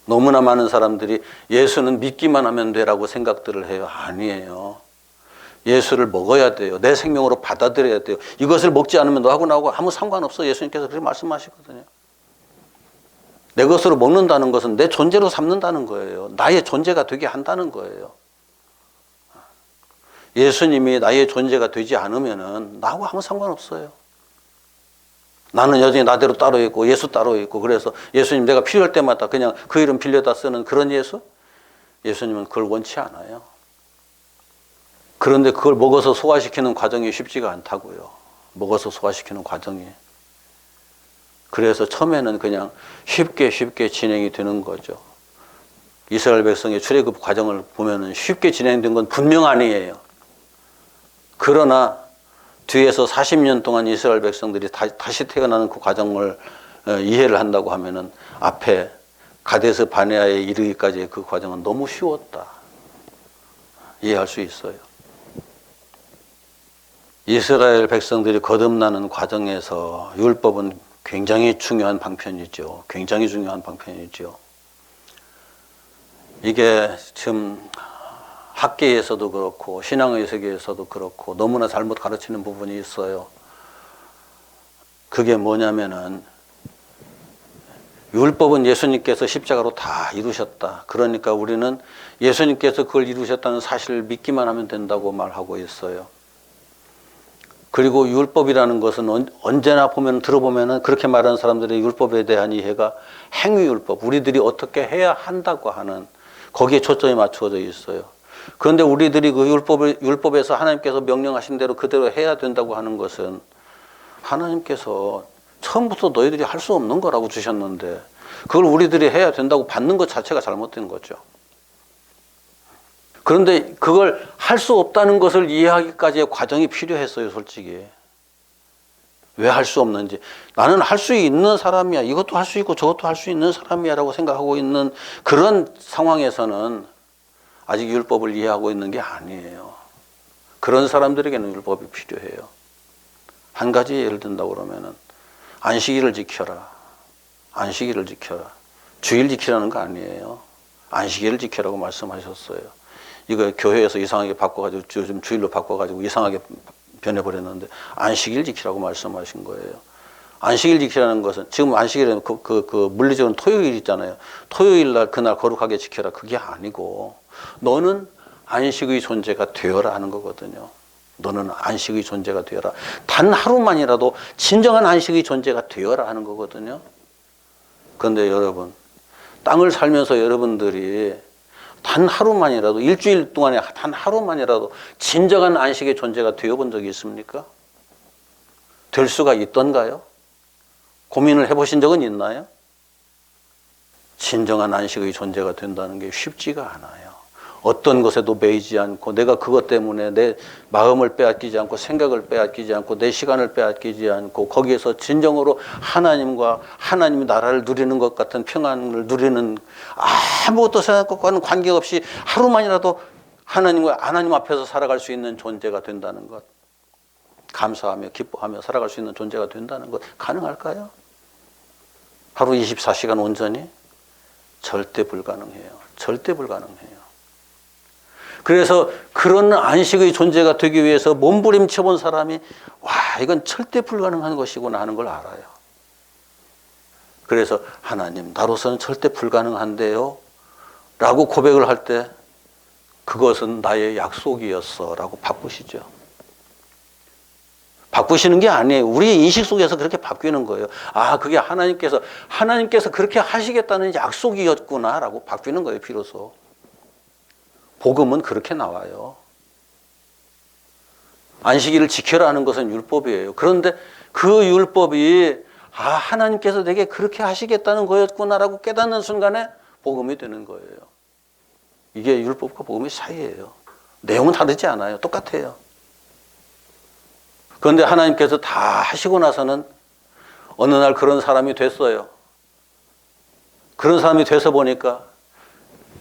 A: 너무나 많은 사람들이 예수는 믿기만 하면 되라고 생각들을 해요. 아니에요. 예수를 먹어야 돼요. 내 생명으로 받아들여야 돼요. 이것을 먹지 않으면 너하고 나하고 아무 상관없어. 예수님께서 그렇게 말씀하시거든요. 내 것으로 먹는다는 것은 내 존재로 삼는다는 거예요. 나의 존재가 되게 한다는 거예요. 예수님이 나의 존재가 되지 않으면은 나하고 아무 상관없어요. 나는 여전히 나대로 따로 있고 예수 따로 있고 그래서 예수님 내가 필요할 때마다 그냥 그 이름 빌려다 쓰는 그런 예수? 예수님은 그걸 원치 않아요. 그런데 그걸 먹어서 소화시키는 과정이 쉽지가 않다고요. 먹어서 소화시키는 과정이. 그래서 처음에는 그냥 쉽게 진행이 되는 거죠. 이스라엘 백성의 출애굽 과정을 보면은 쉽게 진행된 건 분명 아니에요. 그러나 뒤에서 40년 동안 이스라엘 백성들이 다시 태어나는 그 과정을 이해를 한다고 하면은 앞에 가데스 바네아에 이르기까지의 그 과정은 너무 쉬웠다. 이해할 수 있어요. 이스라엘 백성들이 거듭나는 과정에서 율법은 굉장히 중요한 방편이죠. 굉장히 중요한 방편이죠. 이게 지금 학계에서도 그렇고 신앙의 세계에서도 그렇고 너무나 잘못 가르치는 부분이 있어요. 그게 뭐냐면은 율법은 예수님께서 십자가로 다 이루셨다. 그러니까 우리는 예수님께서 그걸 이루셨다는 사실을 믿기만 하면 된다고 말하고 있어요. 그리고 율법이라는 것은 언제나 들어보면은 그렇게 말하는 사람들의 율법에 대한 이해가 행위율법, 우리들이 어떻게 해야 한다고 하는 거기에 초점이 맞추어져 있어요. 그런데 우리들이 그 율법에서 하나님께서 명령하신 대로 그대로 해야 된다고 하는 것은 하나님께서 처음부터 너희들이 할 수 없는 거라고 주셨는데 그걸 우리들이 해야 된다고 받는 것 자체가 잘못된 거죠. 그런데 그걸 할 수 없다는 것을 이해하기까지의 과정이 필요했어요, 솔직히. 왜 할 수 없는지. 나는 할 수 있는 사람이야. 이것도 할 수 있고 저것도 할 수 있는 사람이야 라고 생각하고 있는 그런 상황에서는 아직 율법을 이해하고 있는 게 아니에요. 그런 사람들에게는 율법이 필요해요. 한 가지 예를 든다고 그러면은 안식일을 지켜라. 안식일을 지켜라. 주일 지키라는 거 아니에요. 안식일을 지키라고 말씀하셨어요. 이거 교회에서 이상하게 바꿔가지고 요즘 주일로 바꿔가지고 이상하게 변해버렸는데 안식일 지키라고 말씀하신 거예요. 안식일 지키라는 것은 지금 안식일은 물리적으로 토요일 있잖아요. 토요일 날 그날 거룩하게 지켜라. 그게 아니고 너는 안식의 존재가 되어라 하는 거거든요. 너는 안식의 존재가 되어라. 단 하루만이라도 진정한 안식의 존재가 되어라 하는 거거든요. 그런데 여러분, 땅을 살면서 여러분들이 단 하루만이라도 일주일 동안에 단 하루만이라도 진정한 안식의 존재가 되어본 적이 있습니까? 될 수가 있던가요? 고민을 해보신 적은 있나요? 진정한 안식의 존재가 된다는 게 쉽지가 않아요. 어떤 것에도 매이지 않고 내가 그것 때문에 내 마음을 빼앗기지 않고 생각을 빼앗기지 않고 내 시간을 빼앗기지 않고 거기에서 진정으로 하나님과 하나님의 나라를 누리는 것 같은 평안을 누리는 아무것도 생각과는 관계없이 하루만이라도 하나님 앞에서 살아갈 수 있는 존재가 된다는 것, 감사하며 기뻐하며 살아갈 수 있는 존재가 된다는 것 가능할까요? 하루 24시간 온전히? 절대 불가능해요. 절대 불가능해요. 그래서 그런 안식의 존재가 되기 위해서 몸부림쳐 본 사람이 와, 이건 절대 불가능한 것이구나 하는 걸 알아요. 그래서 하나님, 나로서는 절대 불가능한데요 라고 고백을 할 때 그것은 나의 약속이었어 라고 바꾸시죠. 바꾸시는 게 아니에요. 우리 인식 속에서 그렇게 바뀌는 거예요. 아, 그게 하나님께서 그렇게 하시겠다는 약속이었구나 라고 바뀌는 거예요, 비로소. 복음은 그렇게 나와요. 안식일을 지켜라 하는 것은 율법이에요. 그런데 그 율법이 하나님께서 내게 그렇게 하시겠다는 거였구나라고 깨닫는 순간에 복음이 되는 거예요. 이게 율법과 복음의 차이예요. 내용은 다르지 않아요. 똑같아요. 그런데 하나님께서 다 하시고 나서는 어느 날 그런 사람이 됐어요. 그런 사람이 돼서 보니까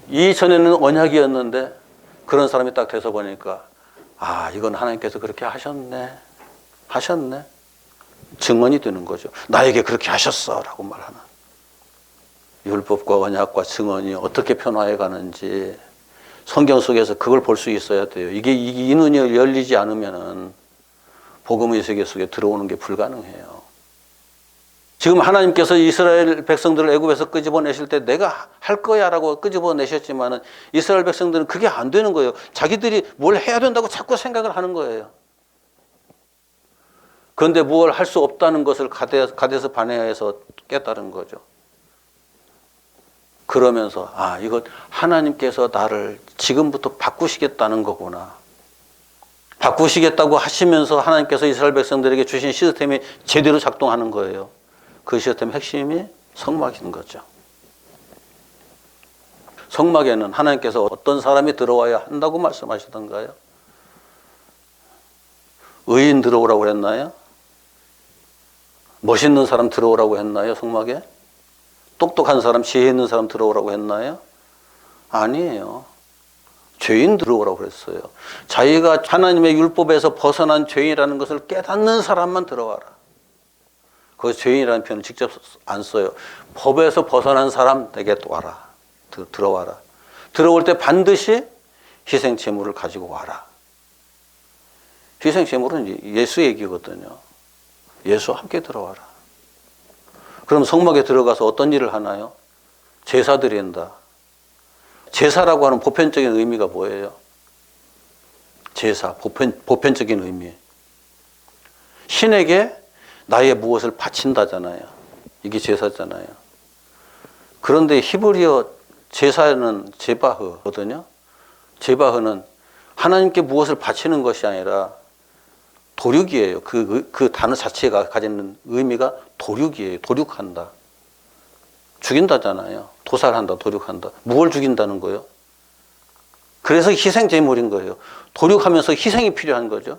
A: 이전에는 언약이었는데 그런 사람이 딱 돼서 보니까 이건 하나님께서 그렇게 하셨네. 증언이 되는 거죠. 나에게 그렇게 하셨어 라고 말하는. 율법과 언약과 증언이 어떻게 변화해 가는지 성경 속에서 그걸 볼 수 있어야 돼요. 이 눈이 열리지 않으면은 복음의 세계 속에 들어오는 게 불가능해요. 지금 하나님께서 이스라엘 백성들을 애굽에서 끄집어내실 때 내가 할 거야 라고 끄집어내셨지만은 이스라엘 백성들은 그게 안 되는 거예요. 자기들이 뭘 해야 된다고 자꾸 생각을 하는 거예요. 그런데 뭘 할 수 없다는 것을 가데스 바네아에서 깨달은 거죠. 그러면서 이거 하나님께서 나를 지금부터 바꾸시겠다는 거구나. 바꾸시겠다고 하시면서 하나님께서 이스라엘 백성들에게 주신 시스템이 제대로 작동하는 거예요. 그 시스템의 핵심이 성막인 거죠. 성막에는 하나님께서 어떤 사람이 들어와야 한다고 말씀하시던가요? 의인 들어오라고 그랬나요? 멋있는 사람 들어오라고 했나요, 성막에? 똑똑한 사람, 지혜 있는 사람 들어오라고 했나요? 아니에요. 죄인 들어오라고 그랬어요. 자기가 하나님의 율법에서 벗어난 죄인이라는 것을 깨닫는 사람만 들어와라. 그 죄인이라는 표현을 직접 안 써요. 법에서 벗어난 사람에게 와라. 들어와라. 들어올 때 반드시 희생 제물을 가지고 와라. 희생 제물은 예수 얘기거든요. 예수와 함께 들어와라. 그럼 성막에 들어가서 어떤 일을 하나요? 제사 드린다. 제사라고 하는 보편적인 의미가 뭐예요? 제사, 보편적인 의미. 신에게 나의 무엇을 바친다잖아요. 이게 제사잖아요. 그런데 히브리어 제사는 제바흐거든요. 제바흐는 하나님께 무엇을 바치는 것이 아니라 도륙이에요. 그 단어 자체가 가지는 의미가 도륙이에요. 도륙한다. 죽인다잖아요. 도살한다, 도륙한다. 무엇을 죽인다는 거예요? 그래서 희생 제물인 거예요. 도륙하면서 희생이 필요한 거죠.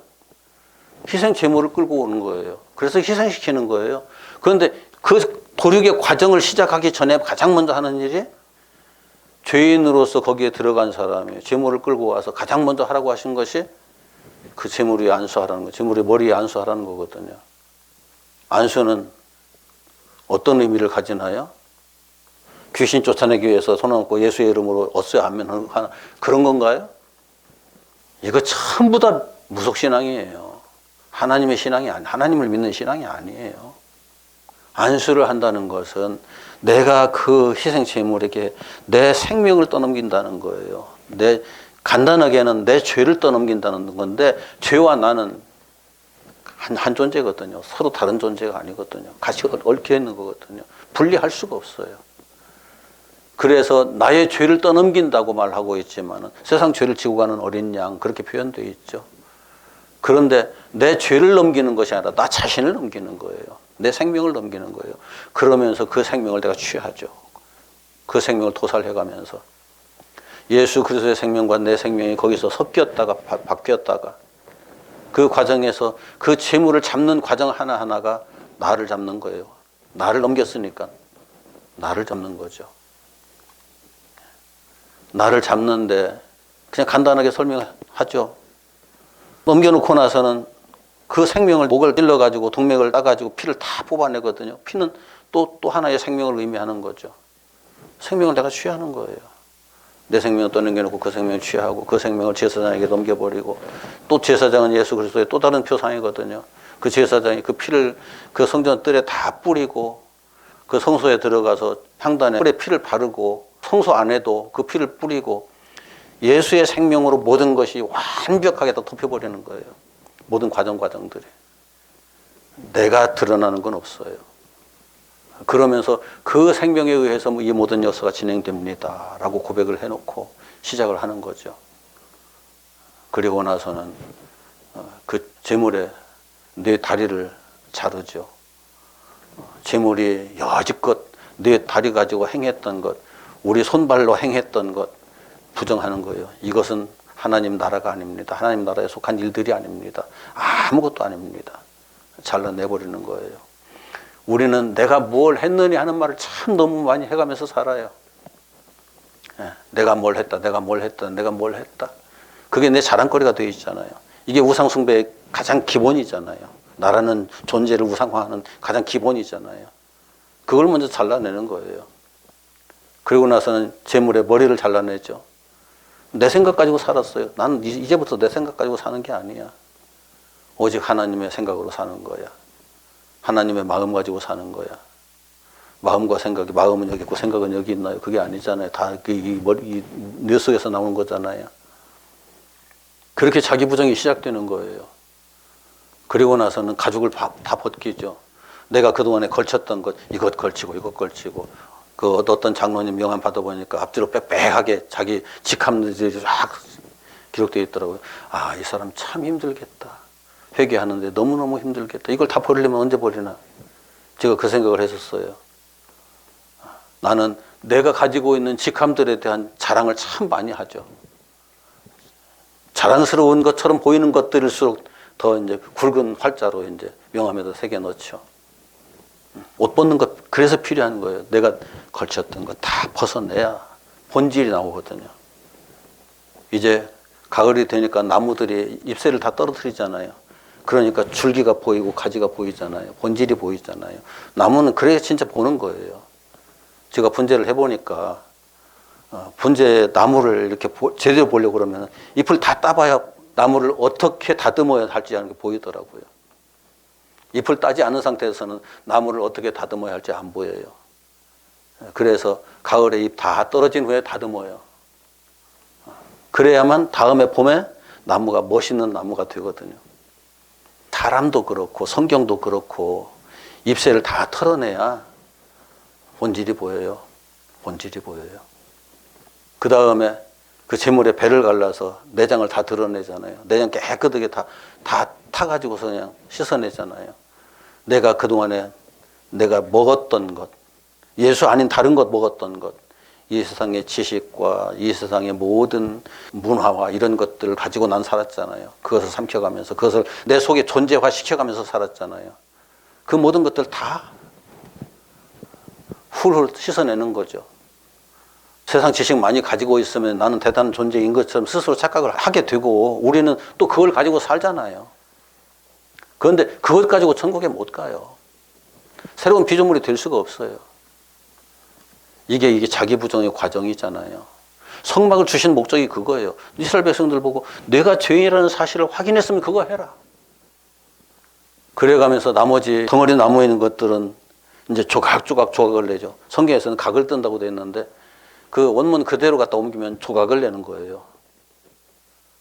A: 희생 제물을 끌고 오는 거예요. 그래서 희생시키는 거예요. 그런데 그 도륙의 과정을 시작하기 전에 가장 먼저 하는 일이 죄인으로서 거기에 들어간 사람이 제물을 끌고 와서 가장 먼저 하라고 하신 것이 그 제물 위에 안수하라는 거, 제물의 머리에 안수하라는 거거든요. 안수는 어떤 의미를 가지나요? 귀신 쫓아내기 위해서 손 얹고 예수의 이름으로 어쓰야 아멘 하나 그런 건가요? 이거 전부 다 무속신앙이에요. 하나님의 신앙이 아니, 하나님을 믿는 신앙이 아니에요. 안수를 한다는 것은 내가 그 희생 제물에게 내 생명을 떠넘긴다는 거예요. 간단하게는 내 죄를 떠넘긴다는 건데 죄와 나는 한 존재거든요. 서로 다른 존재가 아니거든요. 같이 얽혀 있는 거거든요. 분리할 수가 없어요. 그래서 나의 죄를 떠넘긴다고 말하고 있지만 세상 죄를 지고 가는 어린 양 그렇게 표현되어 있죠. 그런데 내 죄를 넘기는 것이 아니라 나 자신을 넘기는 거예요. 내 생명을 넘기는 거예요. 그러면서 그 생명을 내가 취하죠. 그 생명을 도살해가면서 예수 그리스도의 생명과 내 생명이 거기서 섞였다가 바뀌었다가 그 과정에서 그 재물을 잡는 과정 하나하나가 나를 잡는 거예요. 나를 넘겼으니까 나를 잡는 거죠. 나를 잡는데 그냥 간단하게 설명하죠. 넘겨놓고 나서는 그 생명을 목을 찔러가지고 동맥을 따가지고 피를 다 뽑아내거든요. 피는 또 하나의 생명을 의미하는 거죠. 생명을 내가 취하는 거예요. 내 생명을 떠넘겨놓고 그 생명을 취하고 그 생명을 제사장에게 넘겨버리고 또 제사장은 예수 그리스도의 또 다른 표상이거든요. 그 제사장이 그 피를 그 성전 뜰에 다 뿌리고 그 성소에 들어가서 향단에 뿔에 피를 바르고 성소 안에도 그 피를 뿌리고 예수의 생명으로 모든 것이 완벽하게 다 덮여버리는 거예요. 모든 과정들이. 내가 드러나는 건 없어요. 그러면서 그 생명에 의해서 이 모든 역사가 진행됩니다. 라고 고백을 해놓고 시작을 하는 거죠. 그리고 나서는 그 제물에 내 다리를 자르죠. 제물이 여지껏 내 다리 가지고 행했던 것, 우리 손발로 행했던 것 부정하는 거예요. 이것은 하나님 나라가 아닙니다. 하나님 나라에 속한 일들이 아닙니다. 아무것도 아닙니다. 잘라내버리는 거예요. 우리는 내가 뭘 했느니 하는 말을 참 너무 많이 해가면서 살아요. 내가 뭘 했다, 내가 뭘 했다, 내가 뭘 했다. 그게 내 자랑거리가 되어 있잖아요. 이게 우상숭배의 가장 기본이잖아요. 나라는 존재를 우상화하는 가장 기본이잖아요. 그걸 먼저 잘라내는 거예요. 그리고 나서는 제물의 머리를 잘라내죠. 내 생각 가지고 살았어요. 나는 이제부터 내 생각 가지고 사는 게 아니야. 오직 하나님의 생각으로 사는 거야. 하나님의 마음 가지고 사는 거야. 마음과 생각이, 마음은 여기 있고 생각은 여기 있나요? 그게 아니잖아요. 다 뇌 속에서 나오는 거잖아요. 그렇게 자기 부정이 시작되는 거예요. 그리고 나서는 가죽을 다 벗기죠. 내가 그동안에 걸쳤던 것, 이것 걸치고 이것 걸치고 그 어떤 장로님 명함 받아보니까 앞뒤로 빽빽하게 자기 직함들이 쫙 기록되어 있더라고요. 아, 이 사람 참 힘들겠다. 회개하는데 너무너무 힘들겠다. 이걸 다 버리려면 언제 버리나? 제가 그 생각을 했었어요. 나는 내가 가지고 있는 직함들에 대한 자랑을 참 많이 하죠. 자랑스러운 것처럼 보이는 것들일수록 더 이제 굵은 활자로 이제 명함에다 새겨 넣죠. 옷 벗는 것 그래서 필요한 거예요. 내가 걸쳤던 거 다 벗어내야 본질이 나오거든요. 이제 가을이 되니까 나무들이 잎새를 다 떨어뜨리잖아요. 그러니까 줄기가 보이고 가지가 보이잖아요. 본질이 보이잖아요. 나무는 그래야 진짜 보는 거예요. 제가 분재를 해보니까 분재 나무를 이렇게 제대로 보려고 그러면 잎을 다 따봐야 나무를 어떻게 다듬어야 할지 하는 게 보이더라고요. 잎을 따지 않은 상태에서는 나무를 어떻게 다듬어야 할지 안 보여요. 그래서 가을에 잎 다 떨어진 후에 다듬어요. 그래야만 다음에 봄에 나무가 멋있는 나무가 되거든요. 사람도 그렇고 성경도 그렇고 잎새를 다 털어내야 본질이 보여요. 본질이 보여요. 그 다음에 그 재물에 배를 갈라서 내장을 다 드러내잖아요. 내장 깨끗하게 다 타가지고서 그냥 씻어내잖아요. 내가 그동안에 내가 먹었던 것, 예수 아닌 다른 것 먹었던 것, 이 세상의 지식과 이 세상의 모든 문화와 이런 것들을 가지고 난 살았잖아요. 그것을 삼켜가면서 그것을 내 속에 존재화 시켜가면서 살았잖아요. 그 모든 것들 다 훌훌 씻어내는 거죠. 세상 지식 많이 가지고 있으면 나는 대단한 존재인 것처럼 스스로 착각을 하게 되고 우리는 또 그걸 가지고 살잖아요. 그런데 그것 가지고 천국에 못 가요. 새로운 피조물이 될 수가 없어요. 이게 자기 부정의 과정이잖아요. 성막을 주신 목적이 그거예요. 이스라엘 백성들 보고 내가 죄인이라는 사실을 확인했으면 그거 해라. 그래가면서 나머지 덩어리 남아 있는 것들은 이제 조각을 내죠. 성경에서는 각을 뜬다고 되어 있는데 그 원문 그대로 갖다 옮기면 조각을 내는 거예요.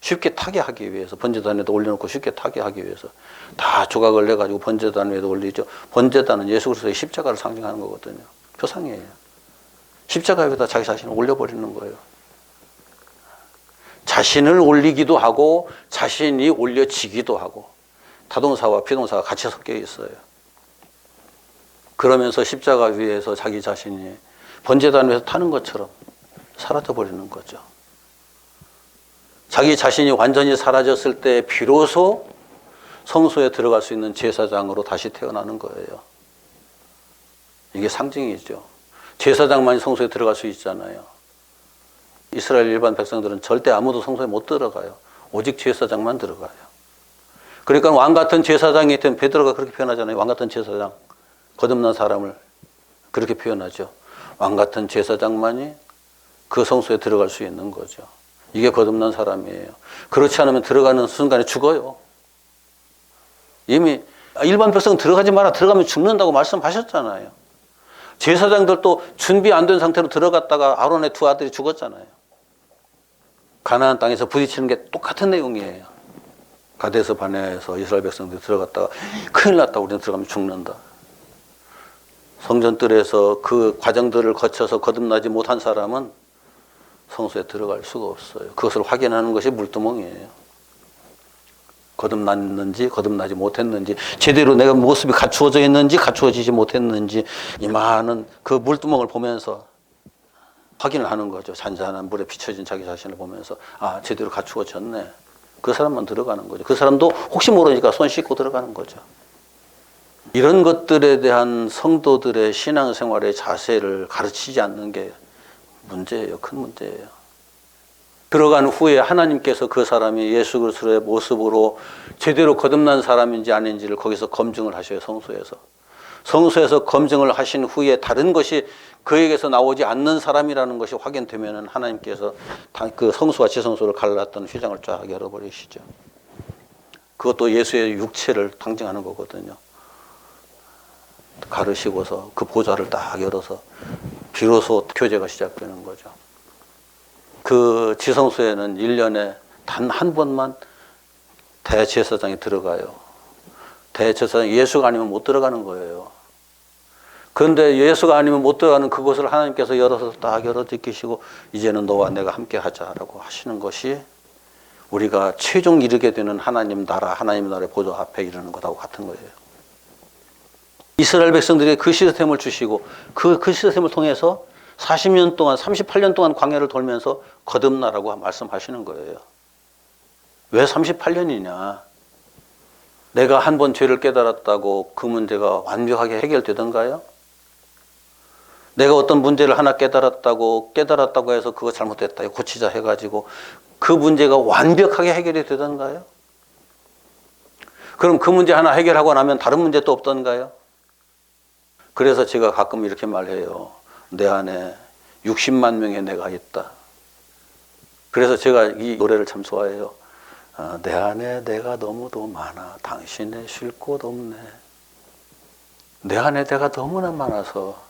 A: 쉽게 타게 하기 위해서 번제단에도 올려놓고 쉽게 타게 하기 위해서 다 조각을 내가지고 번제단 위에도 올리죠. 번제단은 예수 그리스도의 십자가를 상징하는 거거든요. 표상이에요. 십자가 위에다 자기 자신을 올려버리는 거예요. 자신을 올리기도 하고 자신이 올려지기도 하고 타동사와 피동사가 같이 섞여 있어요. 그러면서 십자가 위에서 자기 자신이 번제단 위에서 타는 것처럼 사라져버리는 거죠. 자기 자신이 완전히 사라졌을 때 비로소 성소에 들어갈 수 있는 제사장으로 다시 태어나는 거예요. 이게 상징이죠. 제사장만이 성소에 들어갈 수 있잖아요. 이스라엘 일반 백성들은 절대 아무도 성소에 못 들어가요. 오직 제사장만 들어가요. 그러니까 왕 같은 제사장이 된 베드로가 그렇게 표현하잖아요. 왕 같은 제사장, 거듭난 사람을 그렇게 표현하죠. 왕 같은 제사장만이 그 성소에 들어갈 수 있는 거죠. 이게 거듭난 사람이에요. 그렇지 않으면 들어가는 순간에 죽어요. 이미 일반 백성 들어가지 마라. 들어가면 죽는다고 말씀하셨잖아요. 제사장들도 준비 안 된 상태로 들어갔다가 아론의 두 아들이 죽었잖아요. 가나안 땅에서 부딪히는 게 똑같은 내용이에요. 가데스 바네아에서 이스라엘 백성들이 들어갔다가 큰일 났다. 우리는 들어가면 죽는다. 성전뜰에서 그 과정들을 거쳐서 거듭나지 못한 사람은 성소에 들어갈 수가 없어요. 그것을 확인하는 것이 물두멍이에요. 거듭났는지 거듭나지 못했는지 제대로 내가 모습이 갖추어져 있는지 갖추어지지 못했는지 이 많은 그 물두멍을 보면서 확인을 하는 거죠. 잔잔한 물에 비춰진 자기 자신을 보면서 아 제대로 갖추어졌네. 그 사람만 들어가는 거죠. 그 사람도 혹시 모르니까 손 씻고 들어가는 거죠. 이런 것들에 대한 성도들의 신앙생활의 자세를 가르치지 않는 게 문제예요. 큰 문제예요. 들어간 후에 하나님께서 그 사람이 예수 그리스도의 모습으로 제대로 거듭난 사람인지 아닌지를 거기서 검증을 하셔요. 성소에서. 성소에서 검증을 하신 후에 다른 것이 그에게서 나오지 않는 사람이라는 것이 확인되면 하나님께서 그 성소와 지성소를 갈랐던 휘장을 쫙 열어버리시죠. 그것도 예수의 육체를 상징하는 거거든요. 가르시고서 그 보좌를 딱 열어서 비로소 교제가 시작되는 거죠. 그 지성소에는 1년에 단 한 번만 대제사장이 들어가요. 대제사장 예수가 아니면 못 들어가는 거예요. 그런데 예수가 아니면 못 들어가는 그곳을 하나님께서 열어서 딱 열어 제끼시고 이제는 너와 내가 함께 하자라고 하시는 것이 우리가 최종 이르게 되는 하나님 나라의 보좌 앞에 이르는 것하고 같은 거예요. 이스라엘 백성들이 그 시스템을 주시고 그 시스템을 통해서 40년 동안 38년 동안 광야를 돌면서 거듭나라고 말씀하시는 거예요. 왜 38년이냐? 내가 한 번 죄를 깨달았다고 그 문제가 완벽하게 해결되던가요? 내가 어떤 문제를 하나 깨달았다고 해서 그거 잘못됐다 고치자 해가지고 그 문제가 완벽하게 해결이 되던가요? 그럼 그 문제 하나 해결하고 나면 다른 문제 또 없던가요? 그래서 제가 가끔 이렇게 말해요. 내 안에 60만 명의 내가 있다. 그래서 제가 이 노래를 참 좋아해요. 내 안에 내가 너무도 많아 당신의 쉴 곳 없네. 내 안에 내가 너무나 많아서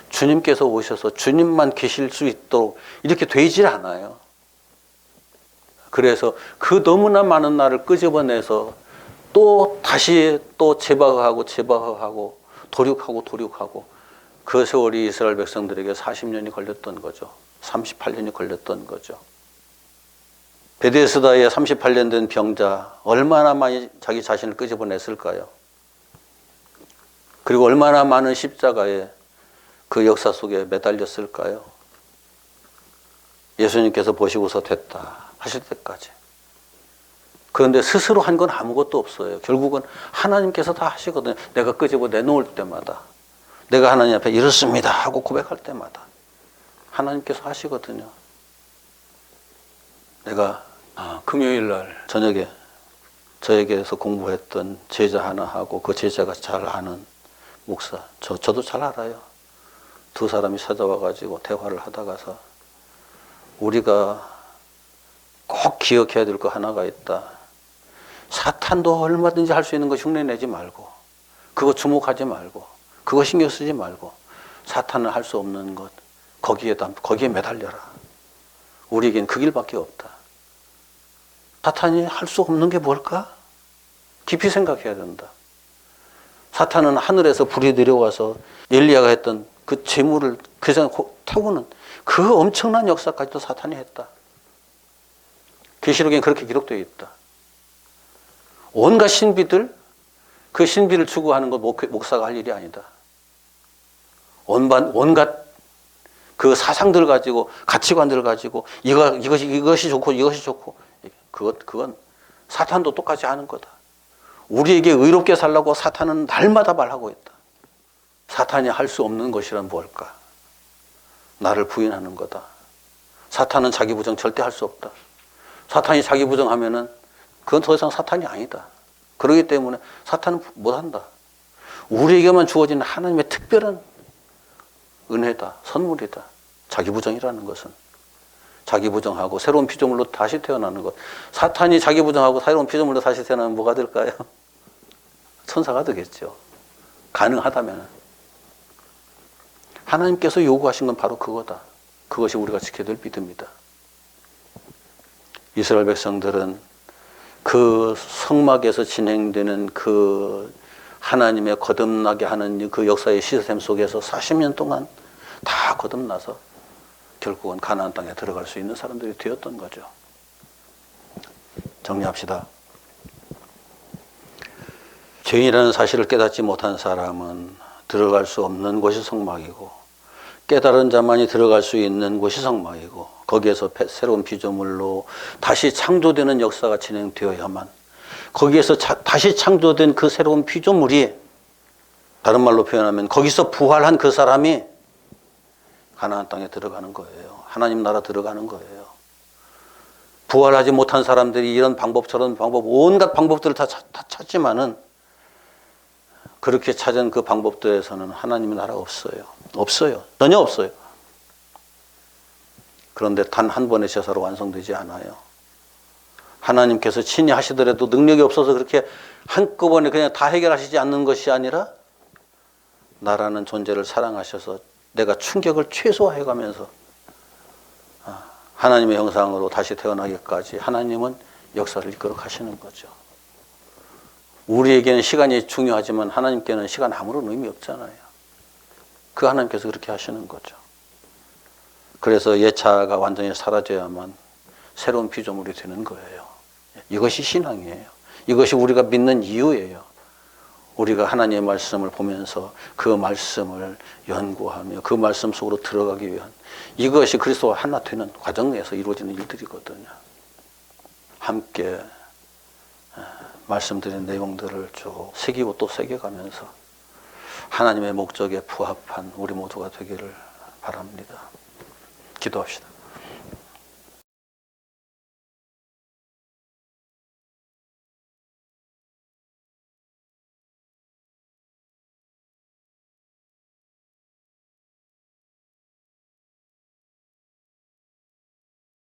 A: 주님께서 오셔서 주님만 계실 수 있도록 이렇게 되질 않아요. 그래서 그 너무나 많은 나를 끄집어내서 또 다시 또 재박하고 도륙하고 그 세월이 이스라엘 백성들에게 40년이 걸렸던 거죠. 38년이 걸렸던 거죠. 베데스다에 38년 된 병자 얼마나 많이 자기 자신을 끄집어냈을까요? 그리고 얼마나 많은 십자가에 그 역사 속에 매달렸을까요? 예수님께서 보시고서 됐다 하실 때까지. 그런데 스스로 한 건 아무것도 없어요. 결국은 하나님께서 다 하시거든요. 내가 끄집어 내놓을 때마다, 내가 하나님 앞에 이렇습니다 하고 고백할 때마다 하나님께서 하시거든요. 내가 금요일 날 저녁에 저에게서 공부했던 제자 하나 하고 그 제자가 잘 아는 목사, 저도 잘 알아요. 두 사람이 찾아와가지고 대화를 하다가서 우리가 꼭 기억해야 될 거 하나가 있다. 사탄도 얼마든지 할 수 있는 거 흉내내지 말고, 그거 주목하지 말고, 그거 신경 쓰지 말고, 사탄은 할 수 없는 것 거기에 매달려라. 우리에겐 그 길밖에 없다. 사탄이 할 수 없는 게 뭘까? 깊이 생각해야 된다. 사탄은 하늘에서 불이 내려와서 엘리야가 했던 그 재물을 그냥 태우는 그 엄청난 역사까지도 사탄이 했다. 계시록엔 그렇게 기록되어 있다. 온갖 신비들, 그 신비를 추구하는 건 목사가 할 일이 아니다. 온갖 그 사상들 가지고, 가치관들 가지고, 이것이 좋고, 그건 사탄도 똑같이 하는 거다. 우리에게 의롭게 살라고 사탄은 날마다 말하고 있다. 사탄이 할 수 없는 것이란 뭘까? 나를 부인하는 거다. 사탄은 자기 부정 절대 할 수 없다. 사탄이 자기 부정하면은 그건 더 이상 사탄이 아니다. 그렇기 때문에 사탄은 못한다. 우리에게만 주어지는 하나님의 특별한 은혜다. 선물이다. 자기 부정이라는 것은. 자기 부정하고 새로운 피조물로 다시 태어나는 것. 사탄이 자기 부정하고 새로운 피조물로 다시 태어나면 뭐가 될까요? 천사가 되겠죠. 가능하다면. 하나님께서 요구하신 건 바로 그거다. 그것이 우리가 지켜야 될 믿음이다. 이스라엘 백성들은 그 성막에서 진행되는 그 하나님의 거듭나게 하는 그 역사의 시스템 속에서 40년 동안 다 거듭나서 결국은 가나안 땅에 들어갈 수 있는 사람들이 되었던 거죠. 정리합시다. 죄인이라는 사실을 깨닫지 못한 사람은 들어갈 수 없는 곳이 성막이고, 깨달은 자만이 들어갈 수 있는 곳이 성막이고, 거기에서 새로운 피조물로 다시 창조되는 역사가 진행되어야만, 거기에서 다시 창조된 그 새로운 피조물이, 다른 말로 표현하면 거기서 부활한 그 사람이 가나안 땅에 들어가는 거예요. 하나님 나라 들어가는 거예요. 부활하지 못한 사람들이 이런 방법 저런 방법 온갖 방법들을 다 찾지만은 그렇게 찾은 그 방법들에서는 하나님의 나라가 없어요. 없어요. 전혀 없어요. 그런데 단 한 번의 제사로 완성되지 않아요. 하나님께서 친히 하시더라도 능력이 없어서 그렇게 한꺼번에 그냥 다 해결하시지 않는 것이 아니라 나라는 존재를 사랑하셔서 내가 충격을 최소화해가면서 하나님의 형상으로 다시 태어나기까지 하나님은 역사를 이끌어 가시는 거죠. 우리에게는 시간이 중요하지만 하나님께는 시간 아무런 의미 없잖아요. 그 하나님께서 그렇게 하시는 거죠. 그래서 예차가 완전히 사라져야만 새로운 피조물이 되는 거예요. 이것이 신앙이에요. 이것이 우리가 믿는 이유예요. 우리가 하나님의 말씀을 보면서 그 말씀을 연구하며 그 말씀 속으로 들어가기 위한, 이것이 그리스도와 하나 되는 과정에서 이루어지는 일들이거든요. 함께 말씀드린 내용들을 쭉 새기고 또 새겨가면서 하나님의 목적에 부합한 우리 모두가 되기를 바랍니다. 기도합시다.